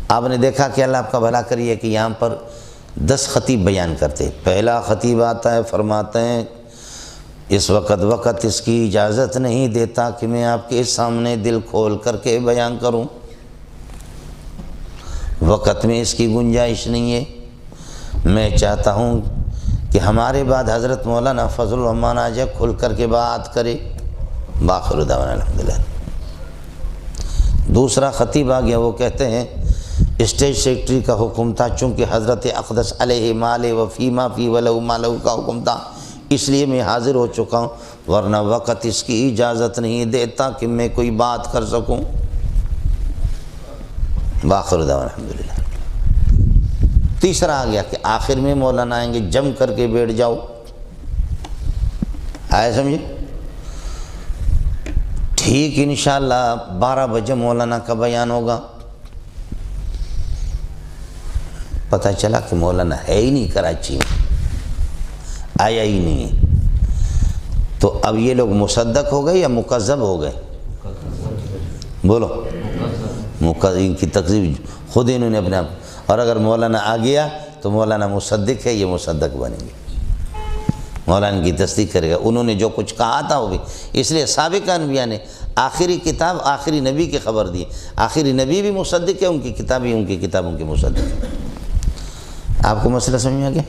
آپ نے دیکھا کہ اللہ آپ کا بھلا کریے کہ یہاں پر 10 خطیب بیان کرتے. پہلا خطیب آتا ہے، فرماتے ہیں اس وقت اس کی اجازت نہیں دیتا کہ میں آپ کے سامنے دل کھول کر کے بیان کروں، وقت میں اس کی گنجائش نہیں ہے. میں چاہتا ہوں کہ ہمارے بعد حضرت مولانا فضل الرحمان آ جائے، کھل کر کے بات کرے. باخر دعوانا الحمدللہ. دوسرا خطیب آ گیا، وہ کہتے ہیں اسٹیج سیکرٹری کا حکم تھا، چونکہ حضرت اقدس علیہ مال و فیما فی ولو مالو کا حکم تھا، اس لیے میں حاضر ہو چکا ہوں، ورنہ وقت اس کی اجازت نہیں دیتا کہ میں کوئی بات کر سکوں. باخر دعوانا الحمدللہ. تیسرا آ گیا کہ آخر میں مولانا آئیں گے، جم کر کے بیٹھ جاؤ. آئے سمجھے؟ ٹھیک انشاءاللہ 12 بجے مولانا کا بیان ہوگا. پتہ چلا کہ مولانا ہے ہی نہیں کراچی میں، آیا ہی نہیں. تو اب یہ لوگ مصدق ہو گئے یا مکذب ہو گئے؟ بولو. ان کی تکذیب خود انہوں نے اپنے آپ. اور اگر مولانا آ گیا تو مولانا مصدق ہے، یہ مصدق بنیں گے، مولانا کی تصدیق کرے گا. انہوں نے جو کچھ کہا تھا وہ بھی. اس لیے سابق انبیاء نے آخری کتاب آخری نبی کی خبر دی. آخری نبی بھی مصدق ہے، ان کی کتابیں ان کی کتابوں کے مصدق. آپ کو مسئلہ سمجھ میں آ گیا؟